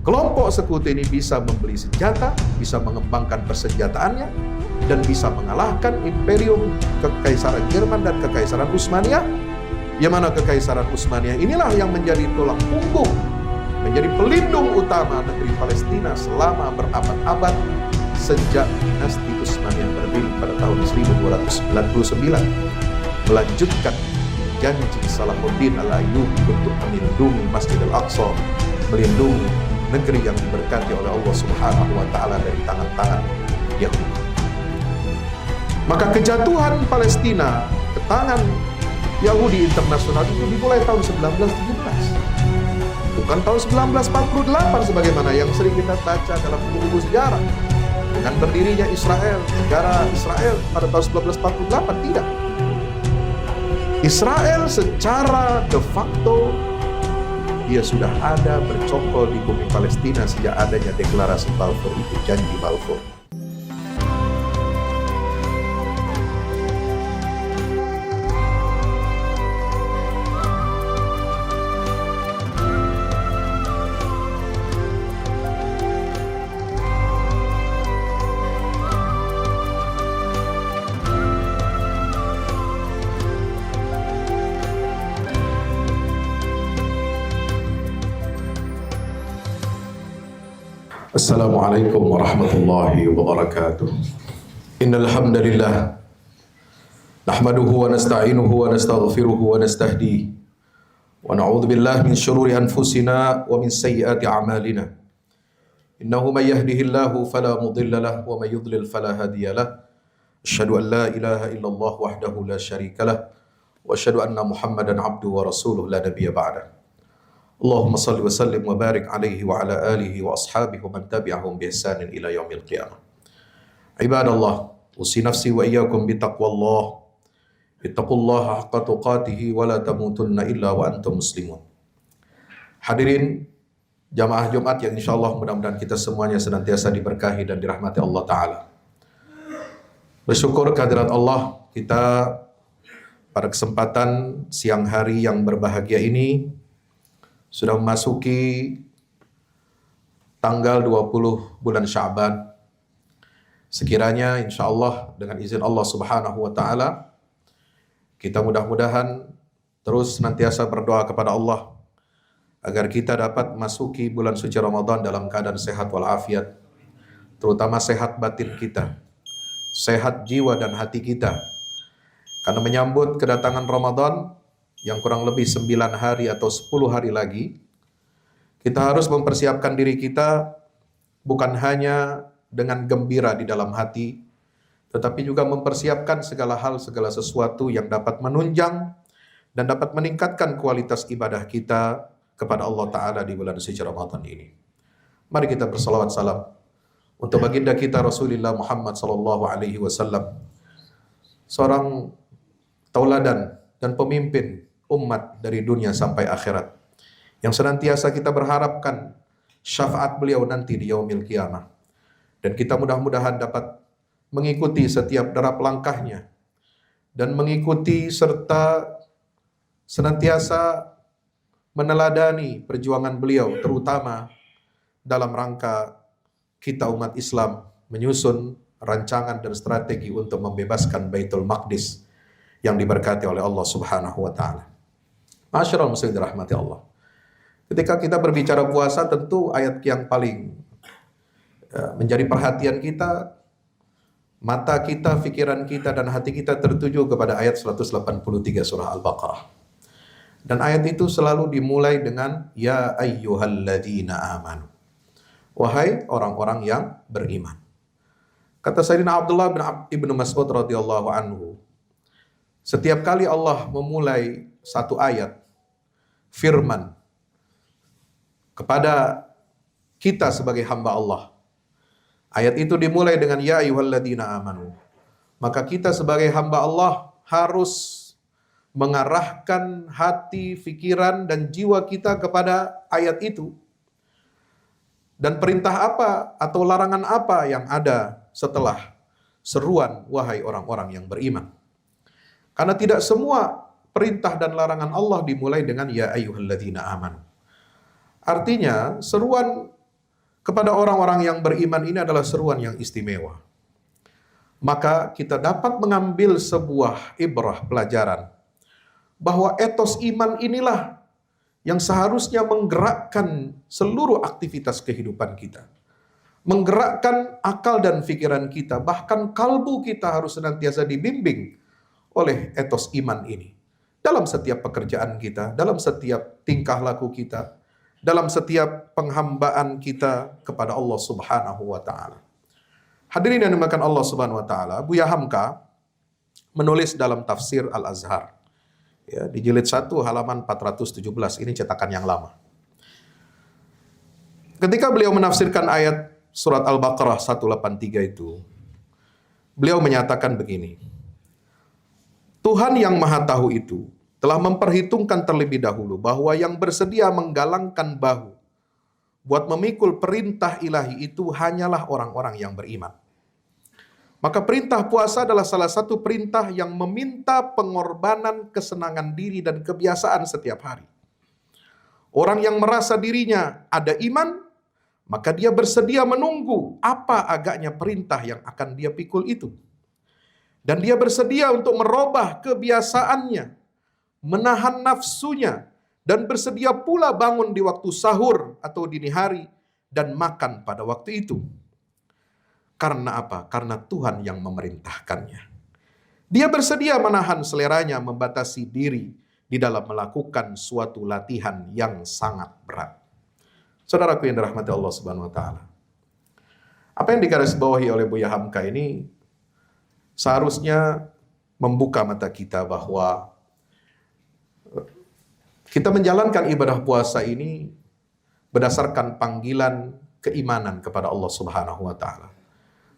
Kelompok sekutu ini bisa membeli senjata, bisa mengembangkan persenjataannya, dan bisa mengalahkan imperium Kekaisaran Jerman dan Kekaisaran Utsmaniyah. Yang mana Kekaisaran Utsmaniyah inilah yang menjadi tulang punggung, menjadi pelindung utama negeri Palestina selama berabad-abad sejak dinasti Utsmaniyah berdiri pada tahun 1299, melanjutkan janji Salahuddin Al-Ayyubi untuk melindungi Masjid Al-Aqsa, melindungi negeri yang diberkati oleh Allah Subhanahu wa taala dari tangan-tangan Yahudi. Maka kejatuhan Palestina ke tangan Yahudi internasional itu dimulai tahun 1917. Bukan tahun 1948 sebagaimana yang sering kita baca dalam buku-buku sejarah. Dengan berdirinya Israel, negara Israel pada tahun 1948, tidak. Israel secara de facto dia sudah ada bercokol di bumi Palestina sejak adanya deklarasi Balfour itu, janji Balfour. Assalamualaikum warahmatullahi wabarakatuh. Innal hamdalillah nahmaduhu wa nasta'inuhu wa nastaghfiruhu wa nastahdihi wa na'udzu billahi min shururi anfusina wa min sayyiati a'malina. Innahu may yahdihillahu fala mudilla lahu wa may yudlil fala hadiya lahu. Asyhadu an la ilaha illallah wahdahu la syarika lahu wa asyhadu anna Muhammadan abduhu wa rasuluhu la nabiyya ba'dahu. Allahumma salli wa sallim wa barik alaihi wa ala alihi wa ashabihi wa man tabi'ahum bi ihsanin ila yaumil qiyamah. Ibadallah, usi nafsi wa iyyakum bi taqwallah. Ittaqullaha haqqa tuqatih wa la tamutunna illa wa antum muslimun. Hadirin jamaah Jumat yang insyaallah mudah-mudahan kita semuanya senantiasa diberkahi dan dirahmati Allah taala. Bersyukur kehadirat Allah, kita pada kesempatan siang hari yang berbahagia ini sudah memasuki tanggal 20 bulan Sya'ban. Sekiranya insya Allah dengan izin Allah Subhanahu wa ta'ala, kita mudah-mudahan terus senantiasa berdoa kepada Allah agar kita dapat memasuki bulan suci Ramadan dalam keadaan sehat walafiat, terutama sehat batin kita, sehat jiwa dan hati kita. Karena menyambut kedatangan Ramadan yang kurang lebih 9 hari atau 10 hari lagi, kita harus mempersiapkan diri kita bukan hanya dengan gembira di dalam hati, tetapi juga mempersiapkan segala hal, segala sesuatu yang dapat menunjang dan dapat meningkatkan kualitas ibadah kita kepada Allah Ta'ala di bulan suci Ramadan ini. Mari kita bersalawat salam untuk baginda kita Rasulullah Muhammad SAW, seorang tauladan dan pemimpin umat dari dunia sampai akhirat, yang senantiasa kita berharapkan syafaat beliau nanti di yaumil qiyamah, dan kita mudah-mudahan dapat mengikuti setiap derap langkahnya dan mengikuti serta senantiasa meneladani perjuangan beliau, terutama dalam rangka kita umat Islam menyusun rancangan dan strategi untuk membebaskan Baitul Maqdis yang diberkati oleh Allah Subhanahu wa taala. Masyaallah muslimin dirahmati Allah. Ketika kita berbicara puasa, tentu ayat yang paling menjadi perhatian kita, mata kita, pikiran kita dan hati kita tertuju kepada ayat 183 surah Al-Baqarah. Dan ayat itu selalu dimulai dengan ya ayyuhalladzina amanu. Wahai orang-orang yang beriman. Kata Sayyidina Abdullah bin Mas'ud radhiyallahu anhu, setiap kali Allah memulai satu ayat firman kepada kita sebagai hamba Allah, ayat itu dimulai dengan ya ayyuhalladzina amanu, maka kita sebagai hamba Allah harus mengarahkan hati, pikiran dan jiwa kita kepada ayat itu. Dan perintah apa atau larangan apa yang ada setelah seruan wahai orang-orang yang beriman. Karena tidak semua perintah dan larangan Allah dimulai dengan ya ayyuhalladzina amanu. Artinya seruan kepada orang-orang yang beriman ini adalah seruan yang istimewa. Maka kita dapat mengambil sebuah ibrah pelajaran bahwa etos iman inilah yang seharusnya menggerakkan seluruh aktivitas kehidupan kita. Menggerakkan akal dan pikiran kita, bahkan kalbu kita harus senantiasa dibimbing oleh etos iman ini. Dalam setiap pekerjaan kita, dalam setiap tingkah laku kita, dalam setiap penghambaan kita kepada Allah Subhanahu wa Ta'ala. Hadirin yang dimuliakan Allah Subhanahu wa Ta'ala, Buya Hamka menulis dalam tafsir Al-Azhar, ya, di jilid 1 halaman 417, ini cetakan yang lama. Ketika beliau menafsirkan ayat surat Al-Baqarah 183 itu, beliau menyatakan begini, Tuhan yang Maha Tahu itu telah memperhitungkan terlebih dahulu bahwa yang bersedia menggalangkan bahu buat memikul perintah ilahi itu hanyalah orang-orang yang beriman. Maka perintah puasa adalah salah satu perintah yang meminta pengorbanan kesenangan diri dan kebiasaan setiap hari. Orang yang merasa dirinya ada iman, maka dia bersedia menunggu apa agaknya perintah yang akan dia pikul itu. Dan dia bersedia untuk merubah kebiasaannya, menahan nafsunya, dan bersedia pula bangun di waktu sahur atau dini hari dan makan pada waktu itu. Karena apa? Karena Tuhan yang memerintahkannya. Dia bersedia menahan seleranya, membatasi diri di dalam melakukan suatu latihan yang sangat berat. Saudaraku yang dirahmati Allah Subhanahu wa Ta'ala, apa yang digarisbawahi oleh Buya Hamka ini seharusnya membuka mata kita bahwa kita menjalankan ibadah puasa ini berdasarkan panggilan keimanan kepada Allah Subhanahu wa Ta'ala.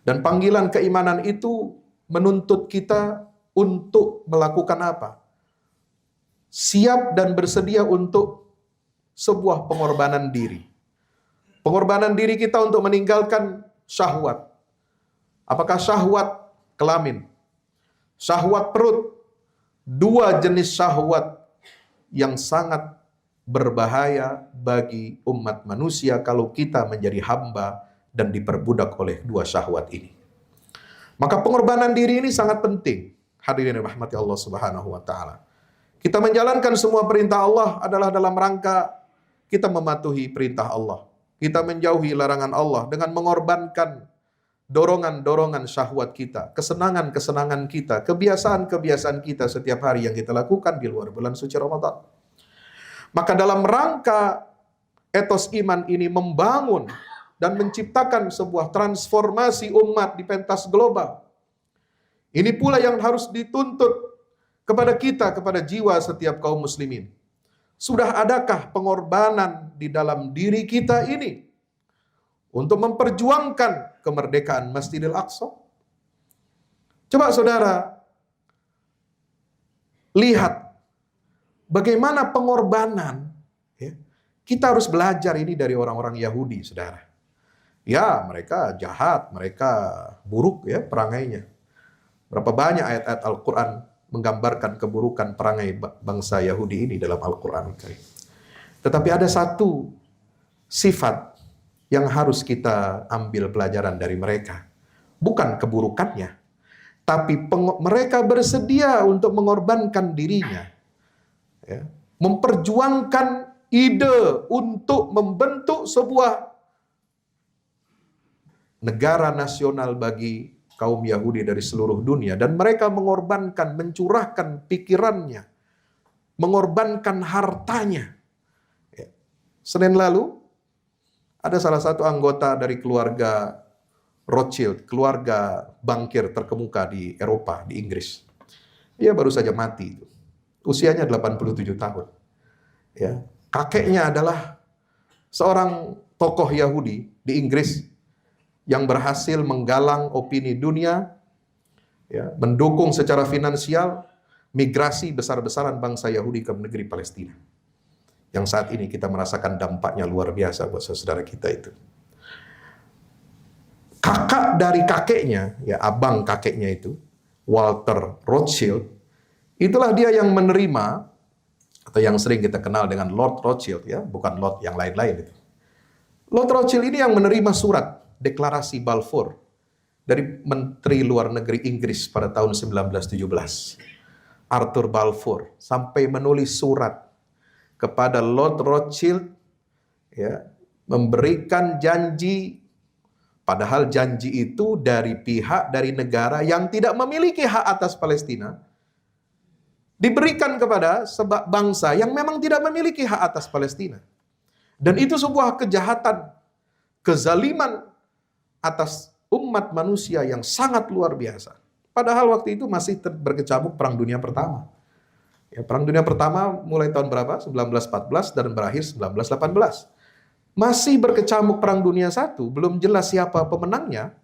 Dan panggilan keimanan itu menuntut kita untuk melakukan apa? Siap dan bersedia untuk sebuah pengorbanan diri. Pengorbanan diri kita untuk meninggalkan syahwat. Apakah syahwat kelamin? Syahwat perut? Dua jenis syahwat yang sangat berbahaya bagi umat manusia kalau kita menjadi hamba dan diperbudak oleh dua syahwat ini. Maka pengorbanan diri ini sangat penting. Hadirin yang dirahmati Allah Subhanahu wa Ta'ala. Kita menjalankan semua perintah Allah adalah dalam rangka kita mematuhi perintah Allah. Kita menjauhi larangan Allah dengan mengorbankan dorongan-dorongan syahwat kita, kesenangan-kesenangan kita, kebiasaan-kebiasaan kita setiap hari yang kita lakukan di luar bulan suci Ramadan. Maka dalam rangka etos iman ini membangun dan menciptakan sebuah transformasi umat di pentas global. Ini pula yang harus dituntut kepada kita, kepada jiwa setiap kaum muslimin. Sudah adakah pengorbanan di dalam diri kita ini untuk memperjuangkan kemerdekaan Masjidil Aqsa? Coba saudara lihat bagaimana pengorbanan. Ya. Kita harus belajar ini dari orang-orang Yahudi, saudara. Ya, mereka jahat, mereka buruk ya perangainya. Berapa banyak ayat-ayat Al-Quran menggambarkan keburukan perangai bangsa Yahudi ini dalam Al-Quran. Tetapi ada satu sifat yang harus kita ambil pelajaran dari mereka. Bukan keburukannya, tapi mereka bersedia untuk mengorbankan dirinya. Ya, memperjuangkan ide untuk membentuk sebuah negara nasional bagi kaum Yahudi dari seluruh dunia. Dan mereka mengorbankan, mencurahkan pikirannya, mengorbankan hartanya. Ya. Senin lalu, ada salah satu anggota dari keluarga Rothschild, keluarga bankir terkemuka di Eropa, di Inggris. Dia baru saja mati. Usianya 87 tahun. Ya. Kakeknya adalah seorang tokoh Yahudi di Inggris yang berhasil menggalang opini dunia, ya, mendukung secara finansial migrasi besar-besaran bangsa Yahudi ke negeri Palestina. Yang saat ini kita merasakan dampaknya luar biasa buat saudara kita itu. Kakak dari kakeknya, ya abang kakeknya itu, Walter Rothschild, itulah dia yang menerima, atau yang sering kita kenal dengan Lord Rothschild, ya, bukan Lord yang lain-lain itu. Lord Rothschild ini yang menerima surat deklarasi Balfour dari Menteri Luar Negeri Inggris pada tahun 1917. Arthur Balfour sampai menulis surat kepada Lord Rothschild, ya, memberikan janji, padahal janji itu dari negara yang tidak memiliki hak atas Palestina, diberikan kepada bangsa yang memang tidak memiliki hak atas Palestina. Dan itu sebuah kejahatan, kezaliman atas umat manusia yang sangat luar biasa. Padahal waktu itu masih berkecamuk Perang Dunia Pertama. Ya, Perang Dunia Pertama mulai tahun berapa? 1914 dan berakhir 1918. Masih berkecamuk Perang Dunia I, belum jelas siapa pemenangnya,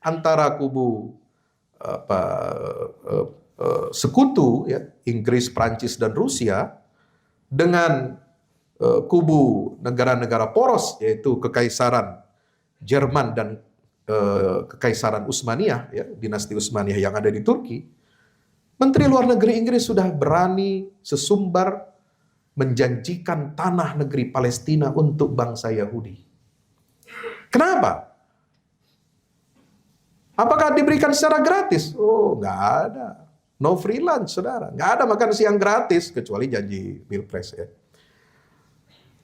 antara kubu sekutu, ya, Inggris, Prancis, dan Rusia, dengan kubu negara-negara poros, yaitu Kekaisaran Jerman dan Kekaisaran Utsmaniyah, ya, dinasti Utsmaniyah yang ada di Turki. Menteri Luar Negeri Inggris sudah berani sesumbar menjanjikan tanah negeri Palestina untuk bangsa Yahudi. Kenapa? Apakah diberikan secara gratis? Oh, nggak ada. No free lunch, saudara. Nggak ada makan siang gratis, kecuali janji Pilpres, ya.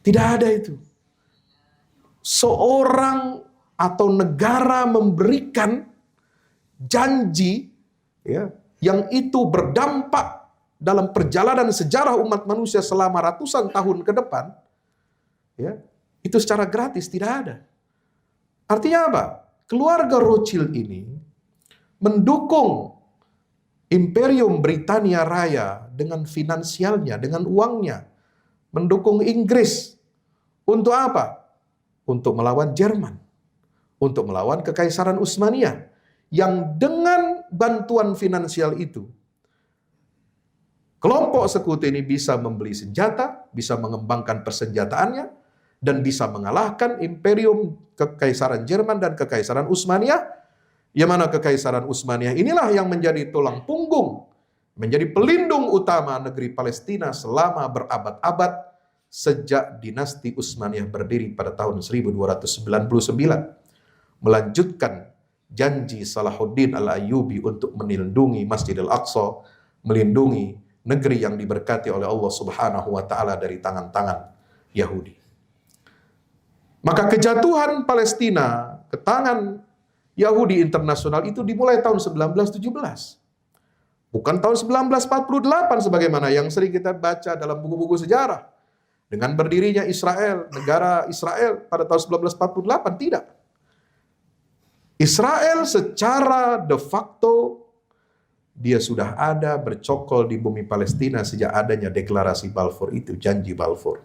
Tidak ada itu. Seorang atau negara memberikan janji, ya, yang itu berdampak dalam perjalanan sejarah umat manusia selama ratusan tahun ke depan, ya, itu secara gratis tidak ada. Artinya apa? Keluarga Rothschild ini mendukung Imperium Britania Raya dengan finansialnya, dengan uangnya, mendukung Inggris untuk apa? Untuk melawan Jerman, untuk melawan Kekaisaran Utsmaniyah, yang dengan bantuan finansial itu, kelompok sekutu ini bisa membeli senjata, bisa mengembangkan persenjataannya, dan bisa mengalahkan Imperium Kekaisaran Jerman dan Kekaisaran Utsmaniyah, yang mana Kekaisaran Utsmaniyah inilah yang menjadi tulang punggung, menjadi pelindung utama negeri Palestina selama berabad-abad sejak dinasti Utsmaniyah berdiri pada tahun 1299, melanjutkan janji Salahuddin Al-Ayyubi untuk melindungi Masjidil Aqsa, melindungi negeri yang diberkati oleh Allah Subhanahu wa taala dari tangan-tangan Yahudi. Maka kejatuhan Palestina ke tangan Yahudi internasional itu dimulai tahun 1917. Bukan tahun 1948 sebagaimana yang sering kita baca dalam buku-buku sejarah. Dengan berdirinya Israel, negara Israel pada tahun 1948, tidak. Israel secara de facto dia sudah ada bercokol di bumi Palestina sejak adanya deklarasi Balfour itu, janji Balfour.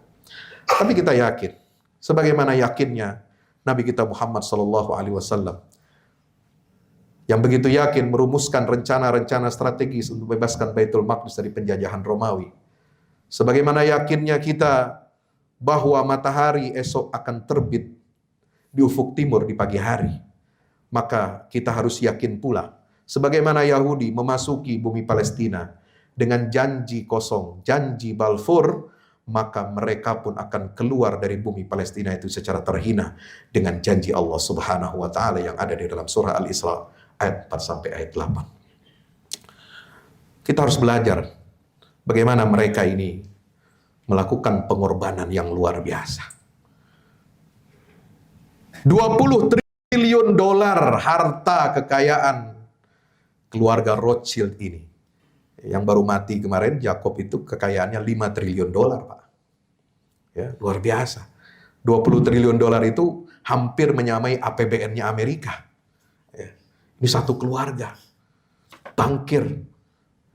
Tapi kita yakin, sebagaimana yakinnya Nabi kita Muhammad SAW, yang begitu yakin merumuskan rencana-rencana strategis untuk membebaskan Baitul Maqdis dari penjajahan Romawi. Sebagaimana yakinnya kita bahwa matahari esok akan terbit di ufuk timur di pagi hari, maka kita harus yakin pula, sebagaimana Yahudi memasuki bumi Palestina dengan janji kosong, janji Balfour, maka mereka pun akan keluar dari bumi Palestina itu secara terhina dengan janji Allah Subhanahu wa taala yang ada di dalam surah Al-Isra ayat 4 sampai ayat 8. Kita harus belajar bagaimana mereka ini melakukan pengorbanan yang luar biasa. 20 triliun dolar harta kekayaan keluarga Rothschild ini. Yang baru mati kemarin, Jacob itu kekayaannya 5 triliun dolar, Pak. Ya, luar biasa. 20 triliun dolar itu hampir menyamai APBN-nya Amerika. Ya, ini satu keluarga. Bankir,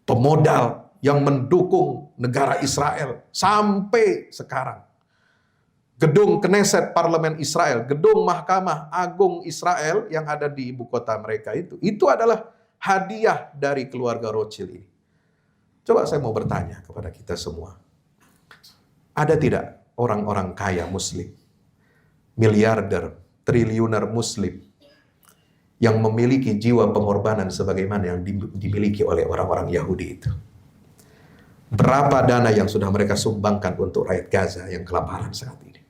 pemodal yang mendukung negara Israel sampai sekarang. Gedung Knesset Parlemen Israel, gedung Mahkamah Agung Israel yang ada di ibu kota mereka itu adalah hadiah dari keluarga Rothschild ini. Coba saya mau bertanya kepada kita semua. Ada tidak orang-orang kaya muslim, miliarder, triliuner muslim yang memiliki jiwa pengorbanan sebagaimana yang dimiliki oleh orang-orang Yahudi itu? Berapa dana yang sudah mereka sumbangkan untuk rakyat Gaza yang kelaparan saat ini?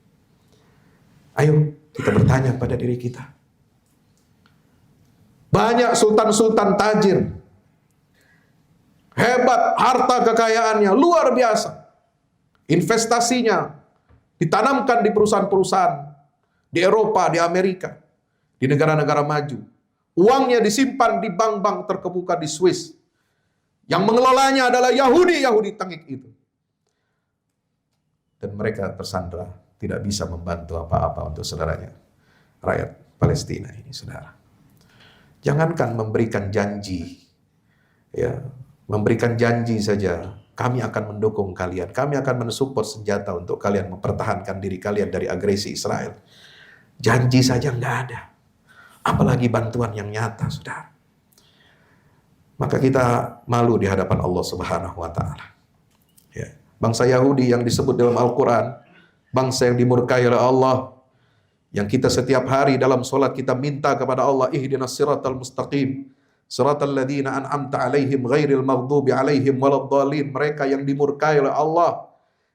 Ayo kita bertanya pada diri kita. Banyak sultan-sultan tajir, hebat, harta kekayaannya luar biasa. Investasinya ditanamkan di perusahaan-perusahaan di Eropa, di Amerika, di negara-negara maju. Uangnya disimpan di bank-bank terkemuka di Swiss. Yang mengelolanya adalah Yahudi tengik itu. Dan mereka tersandra, tidak bisa membantu apa-apa untuk saudaranya, rakyat Palestina ini, saudara. Jangankan memberikan janji, ya, memberikan janji saja, kami akan mendukung kalian, kami akan mensupport senjata untuk kalian mempertahankan diri kalian dari agresi Israel. Janji saja nggak ada, apalagi bantuan yang nyata, saudara. Maka kita malu di hadapan Allah Subhanahu wa Ta'ala. Ya. Bangsa Yahudi yang disebut dalam Al-Quran, bangsa yang dimurkai oleh Allah, yang kita setiap hari dalam solat kita minta kepada Allah, ihdinas siratal mustaqim, siratal ladzina an'amta alaihim ghairil maghdubi alaihim waladdallin. Mereka yang dimurkai oleh Allah,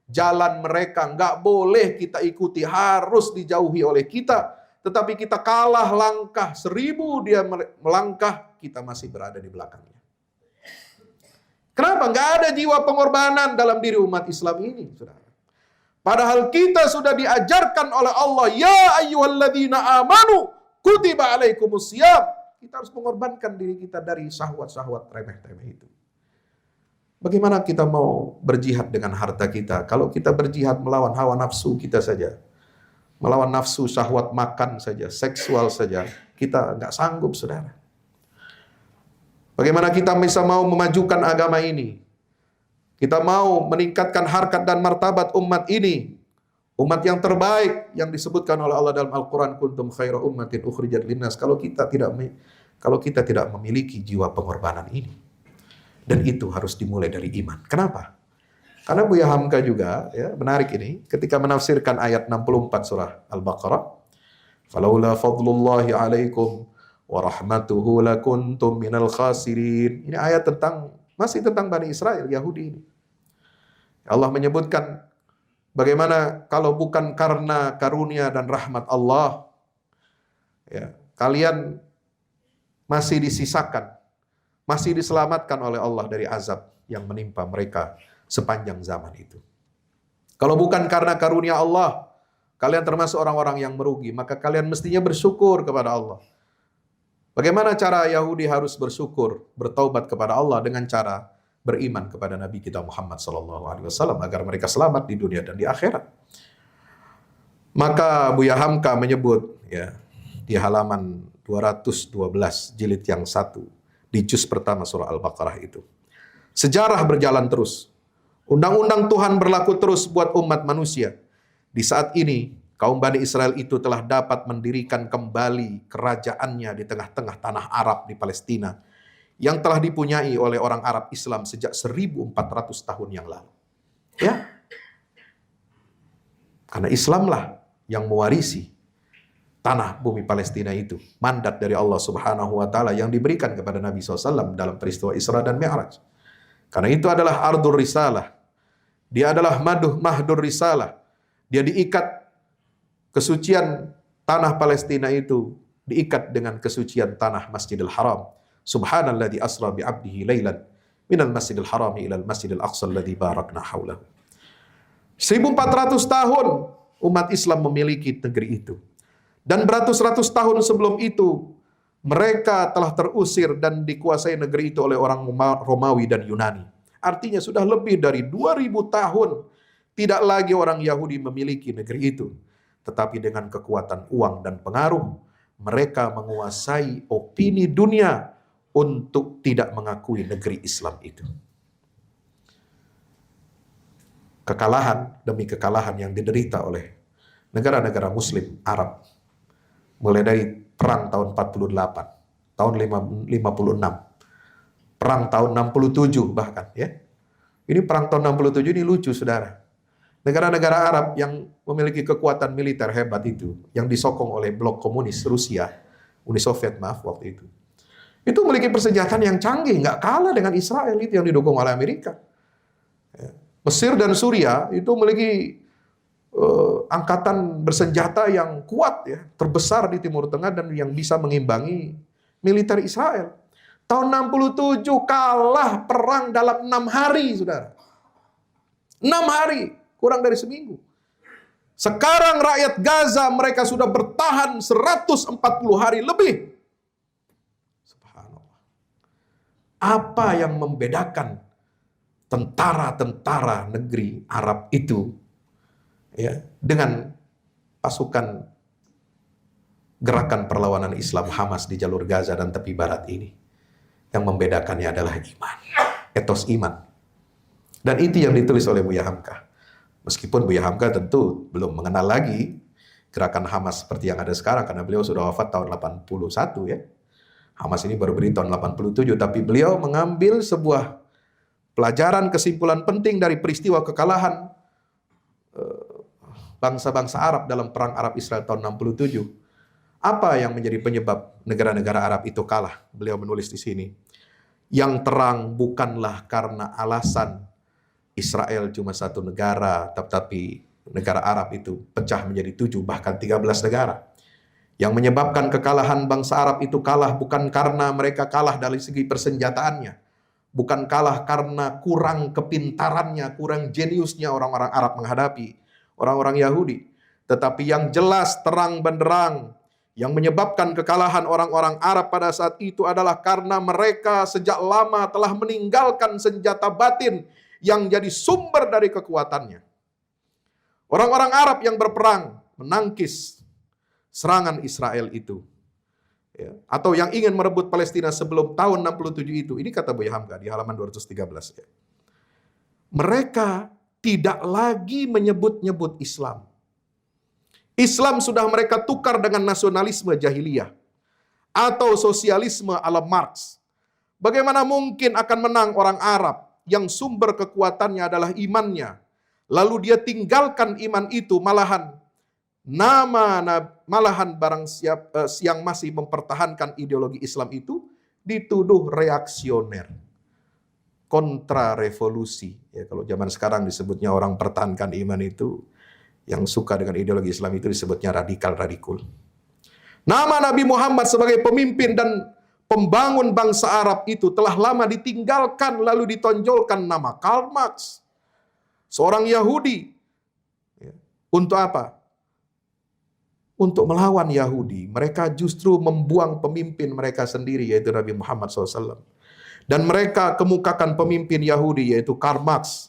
jalan mereka nggak boleh kita ikuti, harus dijauhi oleh kita. Tetapi kita kalah langkah, 1000 dia melangkah, kita masih berada di belakangnya. Kenapa? Nggak ada jiwa pengorbanan dalam diri umat Islam ini, saudara. Padahal kita sudah diajarkan oleh Allah, ya ayyuhalladzina amanu kutiba alaikumusiyam. Kita harus mengorbankan diri kita dari syahwat-syahwat remeh-temeh itu. Bagaimana kita mau berjihad dengan harta kita kalau kita berjihad melawan hawa nafsu kita saja, melawan nafsu syahwat makan saja, seksual saja, kita nggak sanggup, saudara. Bagaimana kita bisa mau memajukan agama ini? Kita mau meningkatkan harkat dan martabat umat ini, umat yang terbaik yang disebutkan oleh Allah dalam Al-Quran, kuntum khaira ummatin ukhrijat linnas. Kalau kita tidak memiliki jiwa pengorbanan ini, dan itu harus dimulai dari iman. Kenapa? Karena Buya Hamka juga, ya, menarik ini, ketika menafsirkan ayat 64 surah Al-Baqarah, falaula fadlullahi alaikum wa rahmatuhu lakuntum minal khasirin. Ini ayat masih tentang Bani Israel, Yahudi ini. Allah menyebutkan bagaimana kalau bukan karena karunia dan rahmat Allah, ya, kalian masih disisakan, masih diselamatkan oleh Allah dari azab yang menimpa mereka sepanjang zaman itu. Kalau bukan karena karunia Allah, kalian termasuk orang-orang yang merugi, maka kalian mestinya bersyukur kepada Allah. Bagaimana cara Yahudi harus bersyukur, bertaubat kepada Allah? Dengan cara beriman kepada Nabi kita Muhammad SAW agar mereka selamat di dunia dan di akhirat. Maka Buya Hamka menyebut, ya, di halaman 212 jilid yang 1 di juz pertama surah Al-Baqarah itu, sejarah berjalan terus, undang-undang Tuhan berlaku terus buat umat manusia. Di saat ini kaum Bani Israel itu telah dapat mendirikan kembali kerajaannya di tengah-tengah tanah Arab di Palestina yang telah dipunyai oleh orang Arab Islam sejak 1400 tahun yang lalu. Ya. Karena Islamlah yang mewarisi tanah bumi Palestina itu, mandat dari Allah Subhanahu wa Ta'ala yang diberikan kepada Nabi SAW dalam peristiwa Isra dan Mi'raj. Karena itu adalah ardur risalah. Dia adalah mahdur risalah. Dia diikat, kesucian tanah Palestina itu diikat dengan kesucian tanah Masjidil Haram. Subhanalladzi asra bi 'abdihi lailan minal Masjidil Haram ilal Masjidil Aqsa alladzi barakna haulahu. 1400 tahun umat Islam memiliki negeri itu. Dan beratus-ratus tahun sebelum itu mereka telah terusir dan dikuasai negeri itu oleh orang Romawi dan Yunani. Artinya sudah lebih dari 2000 tahun tidak lagi orang Yahudi memiliki negeri itu. Tetapi dengan kekuatan uang dan pengaruh, mereka menguasai opini dunia untuk tidak mengakui negeri Islam itu. Kekalahan demi kekalahan yang diderita oleh negara-negara Muslim Arab, mulai dari perang tahun 48, tahun 56, perang tahun 67 bahkan, ya. Ini perang tahun 67 ini lucu, saudara. Negara-negara Arab yang memiliki kekuatan militer hebat itu, yang disokong oleh blok komunis Rusia, Uni Soviet waktu itu memiliki persenjataan yang canggih, nggak kalah dengan Israel itu yang didukung oleh Amerika. Mesir dan Suriah itu memiliki angkatan bersenjata yang kuat ya, terbesar di Timur Tengah dan yang bisa mengimbangi militer Israel. Tahun 67 kalah perang dalam 6 hari, saudara. 6 hari, kurang dari seminggu. Sekarang rakyat Gaza mereka sudah bertahan 140 hari lebih. Subhanallah. Apa yang membedakan tentara-tentara negeri Arab itu ya dengan pasukan gerakan perlawanan Islam Hamas di jalur Gaza dan tepi barat ini? Yang membedakannya adalah iman, etos iman. Dan itu yang ditulis oleh Buya Hamka. Meskipun Buya Hamka tentu belum mengenal lagi gerakan Hamas seperti yang ada sekarang, karena beliau sudah wafat tahun 81 ya. Hamas ini baru berdiri tahun 87, tapi beliau mengambil sebuah pelajaran kesimpulan penting dari peristiwa kekalahan bangsa-bangsa Arab dalam perang Arab Israel tahun 67. Apa yang menjadi penyebab negara-negara Arab itu kalah? Beliau menulis di sini. Yang terang bukanlah karena alasan Israel cuma satu negara, tetapi negara Arab itu pecah menjadi 7 bahkan 13 negara. Yang menyebabkan kekalahan bangsa Arab itu kalah bukan karena mereka kalah dari segi persenjataannya, bukan kalah karena kurang kepintarannya, kurang jeniusnya orang-orang Arab menghadapi orang-orang Yahudi, tetapi yang jelas terang benderang yang menyebabkan kekalahan orang-orang Arab pada saat itu adalah karena mereka sejak lama telah meninggalkan senjata batin yang jadi sumber dari kekuatannya. Orang-orang Arab yang berperang menangkis serangan Israel itu, ya, atau yang ingin merebut Palestina sebelum tahun 67 itu, ini kata Buya Hamka di halaman 213. Ya. Mereka tidak lagi menyebut-nyebut Islam. Islam sudah mereka tukar dengan nasionalisme jahiliyah atau sosialisme ala Marx. Bagaimana mungkin akan menang orang Arab yang sumber kekuatannya adalah imannya, lalu dia tinggalkan iman itu, malahan barang yang masih mempertahankan ideologi Islam itu dituduh reaksioner, kontra revolusi. Ya, kalau zaman sekarang disebutnya orang pertahankan iman itu, yang suka dengan ideologi Islam itu disebutnya radikal-radikul. Nama Nabi Muhammad sebagai pemimpin dan pembangun bangsa Arab itu telah lama ditinggalkan, lalu ditonjolkan nama Karl Marx, seorang Yahudi. Ya. Untuk apa? Untuk melawan Yahudi. Mereka justru membuang pemimpin mereka sendiri, yaitu Nabi Muhammad SAW. Dan mereka kemukakan pemimpin Yahudi, yaitu Karl Marx.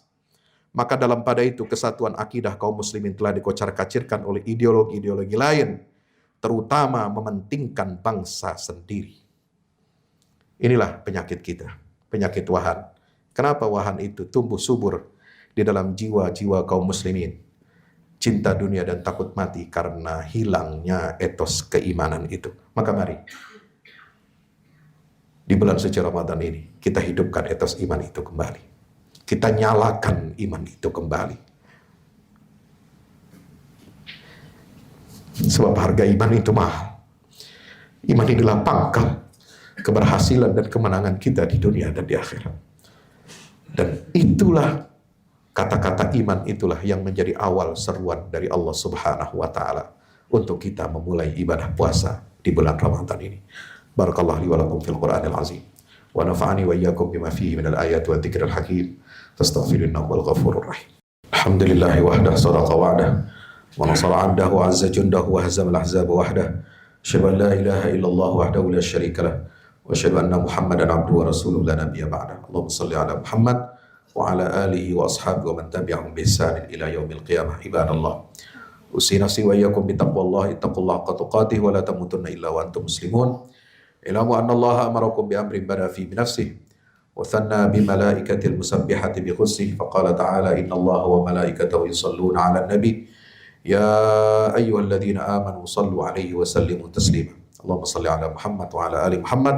Maka dalam pada itu kesatuan akidah kaum muslimin telah dikocar-kacirkan oleh ideologi-ideologi lain, terutama mementingkan bangsa sendiri. Inilah penyakit kita, penyakit wahan. Kenapa wahan itu tumbuh subur di dalam jiwa-jiwa kaum muslimin? Cinta dunia dan takut mati karena hilangnya etos keimanan itu. Maka mari, di bulan suci Ramadan ini, kita hidupkan etos iman itu kembali. Kita nyalakan iman itu kembali. Sebab harga iman itu mahal. Iman inilah pangkal keberhasilan dan kemenangan kita di dunia dan di akhirat. Dan itulah kata-kata iman itulah yang menjadi awal seruan dari Allah Subhanahu wa taala untuk kita memulai ibadah puasa di bulan Ramadan ini. Barakallahu li wa lakum fil Qur'anil azim. Wa nafa'ani wa iyyakum bima fihi minal ayati wa dzikril hakim. Fastaghfirullah wal ghafurur rahim. Alhamdulillah wahdah sadaqa wa'dah wa nasara 'abdahu 'azza jundahu wa hazama al-ahzaba wahdah. Asyhadu an la ilaha illallah wahdahu la syarika lah wa asyhadu anna Muhammadan 'abduhu wa rasuluhu la nabiyya ba'dah. Allahumma shalli 'ala Muhammad wa 'ala alihi wa ashabihi wa man tabi'ahum bi ihsan ila yaumil qiyamah. Ibadallah. Usi nafsi wa iyyakum bi taqwallahi taqullaha haqqa tuqatih wa la tamutunna illa wa antum muslimun. Ilamu anna Allah amarakum bi amrin bada fi bi nafsihi wa thanna bi malaikatil musabbihati bi khussihi faqala ta'ala inna Allah wa malaikatahu yusalluna 'alan nabi ya ayyuhalladzina amanu sallu 'alaihi wa sallimu taslima. Allahumma shalli 'ala Muhammad wa 'ala ali Muhammad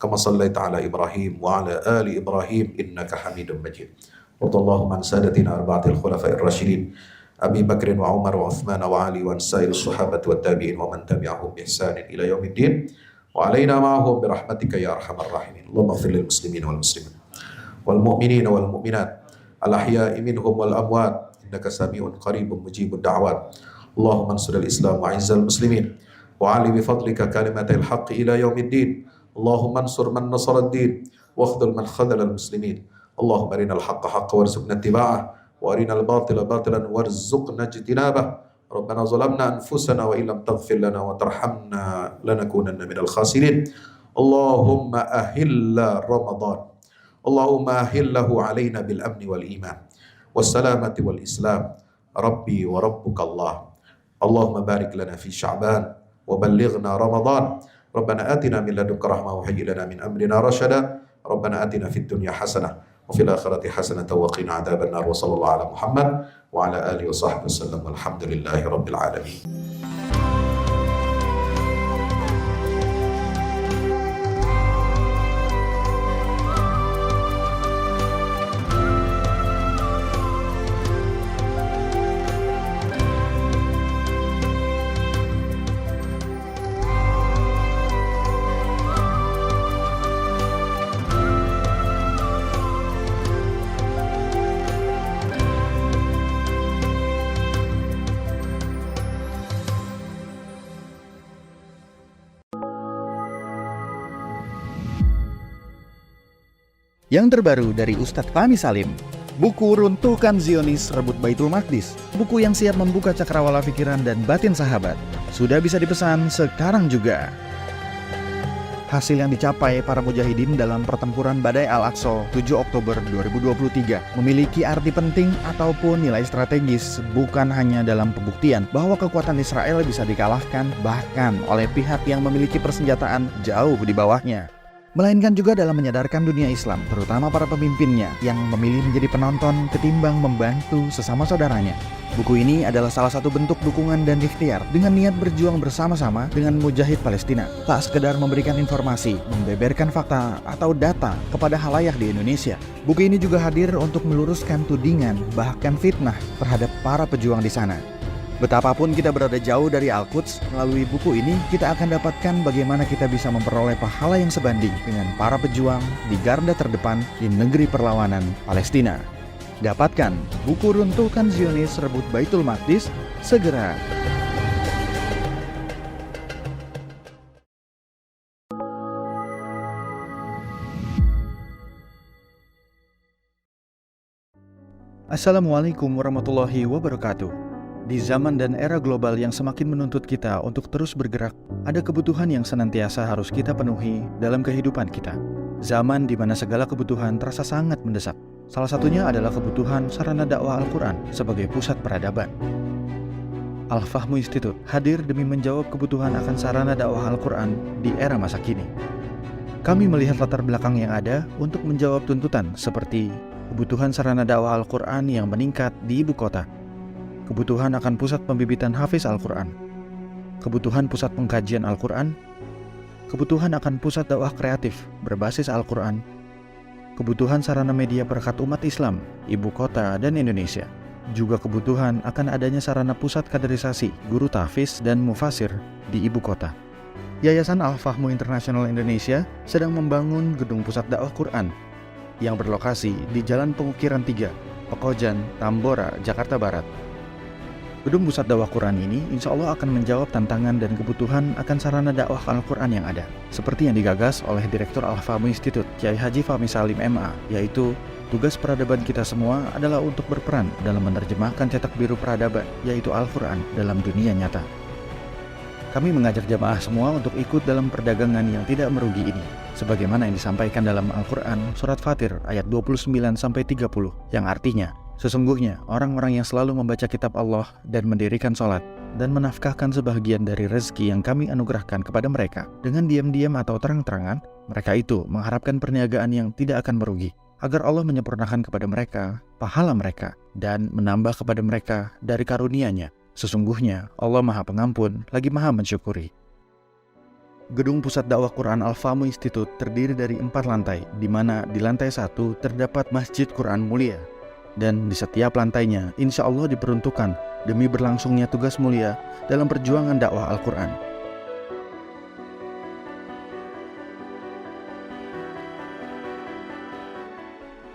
kama shallaita 'ala Ibrahim wa 'ala ali Ibrahim innaka Hamidum Majid. Radallahu an sadatina arba'atil khulafa'ir rasyidin Abi Bakr wa Umar wa Uthman wa Ali wa sa'irus sahabati wat tabi'in wa man tabi'ahum bi ihsanin ila yaumiddin. Wa alaina ma'ahum bi rahmatika ya arhamar rahimin. Allahumma ighfir lil muslimin wal muslimat wal mu'minina wal mu'minat al ahya'i minhum wal amwat إنك سميع قريب مجيب الدعوات. اللهم انصر الإسلام وأعز المسلمين وعلي بفضلك كلمة الحق إلى يوم الدين. اللهم انصر من نصر الدين واخذل من خذل المسلمين. اللهم أرنا الحق حقا وارزقنا اتباعه وأرنا الباطل باطلا وارزقنا اجتنابه. ربنا ظلمنا أنفسنا وإن لم تغفر لنا وترحمنا لنكونن من الخاسرين. اللهم أهل رمضان، اللهم أهله علينا بالأمن والإيمان والسلامة والإسلام. ربي وربك الله. اللهم بارك لنا في شعبان وبلغنا رمضان. ربنا آتنا من لدنك رحمة وهيئ لنا من أمرنا رشدا. ربنا آتنا في الدنيا حسنة وفي الآخرة حسنة وقنا عذاب النار. وصلى الله على محمد وعلى آله وصحبه وسلم والحمد لله رب العالمين. Yang terbaru dari Ustadz Fahmi Salim, buku Runtuhkan Zionis Rebut Baitul Maqdis, buku yang siap membuka cakrawala pikiran dan batin sahabat, sudah bisa dipesan sekarang juga. Hasil yang dicapai para mujahidin dalam pertempuran Badai Al-Aqsa 7 Oktober 2023 memiliki arti penting ataupun nilai strategis, bukan hanya dalam pembuktian bahwa kekuatan Israel bisa dikalahkan bahkan oleh pihak yang memiliki persenjataan jauh di bawahnya, melainkan juga dalam menyadarkan dunia Islam, terutama para pemimpinnya yang memilih menjadi penonton ketimbang membantu sesama saudaranya. Buku ini adalah salah satu bentuk dukungan dan ikhtiar dengan niat berjuang bersama-sama dengan mujahid Palestina. Tak sekedar memberikan informasi, membeberkan fakta atau data kepada khalayak di Indonesia. Buku ini juga hadir untuk meluruskan tudingan bahkan fitnah terhadap para pejuang di sana. Betapapun kita berada jauh dari Al-Quds, melalui buku ini kita akan dapatkan bagaimana kita bisa memperoleh pahala yang sebanding dengan para pejuang di garda terdepan di negeri perlawanan Palestina. Dapatkan buku Runtuhkan Zionis Rebut Baitul Maqdis segera. Assalamualaikum warahmatullahi wabarakatuh. Di zaman dan era global yang semakin menuntut kita untuk terus bergerak, ada kebutuhan yang senantiasa harus kita penuhi dalam kehidupan kita. Zaman di mana segala kebutuhan terasa sangat mendesak. Salah satunya adalah kebutuhan sarana dakwah Al-Quran sebagai pusat peradaban. Al-Fahmu Institute hadir demi menjawab kebutuhan akan sarana dakwah Al-Quran di era masa kini. Kami melihat latar belakang yang ada untuk menjawab tuntutan seperti kebutuhan sarana dakwah Al-Quran yang meningkat di ibu kota, kebutuhan akan pusat pembibitan hafiz Al-Quran, kebutuhan pusat pengkajian Al-Quran, kebutuhan akan pusat dakwah kreatif berbasis Al-Quran, kebutuhan sarana media perekat umat Islam, ibu kota dan Indonesia, juga kebutuhan akan adanya sarana pusat kaderisasi guru tahfiz dan mufasir di ibu kota. Yayasan Al-Fahmu International Indonesia sedang membangun gedung pusat dakwah Quran yang berlokasi di Jalan Pengukiran 3, Pekojan, Tambora, Jakarta Barat. Gedung pusat dakwah Quran ini insya Allah akan menjawab tantangan dan kebutuhan akan sarana dakwah Al-Quran yang ada, seperti yang digagas oleh Direktur Al-Fahmu Institute, Kiai Haji Fahmi Salim MA, yaitu tugas peradaban kita semua adalah untuk berperan dalam menerjemahkan cetak biru peradaban, yaitu Al-Quran, dalam dunia nyata. Kami mengajak jamaah semua untuk ikut dalam perdagangan yang tidak merugi ini, sebagaimana yang disampaikan dalam Al-Quran Surat Fatir ayat 29-30, yang artinya, sesungguhnya orang-orang yang selalu membaca kitab Allah dan mendirikan sholat dan menafkahkan sebahagian dari rezeki yang kami anugerahkan kepada mereka dengan diam-diam atau terang-terangan, mereka itu mengharapkan perniagaan yang tidak akan merugi, agar Allah menyempurnakan kepada mereka pahala mereka dan menambah kepada mereka dari karunia-Nya. Sesungguhnya Allah Maha Pengampun lagi Maha Mensyukuri. Gedung Pusat Dakwah Quran Al-Fahmu Institute terdiri dari 4 lantai, di mana di lantai 1 terdapat Masjid Quran Mulia. Dan di setiap lantainya insya Allah diperuntukkan demi berlangsungnya tugas mulia dalam perjuangan dakwah Al-Quran.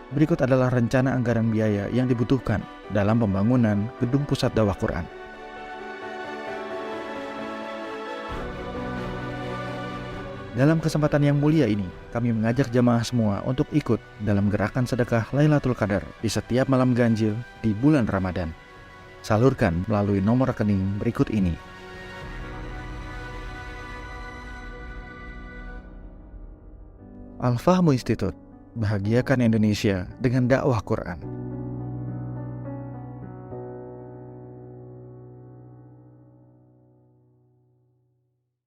Berikut adalah rencana anggaran biaya yang dibutuhkan dalam pembangunan gedung pusat dakwah Quran. Dalam kesempatan yang mulia ini, kami mengajak jamaah semua untuk ikut dalam gerakan sedekah Lailatul Qadar di setiap malam ganjil di bulan Ramadan. Salurkan melalui nomor rekening berikut ini. Al-Fahmu Institute, bahagiakan Indonesia dengan dakwah Quran.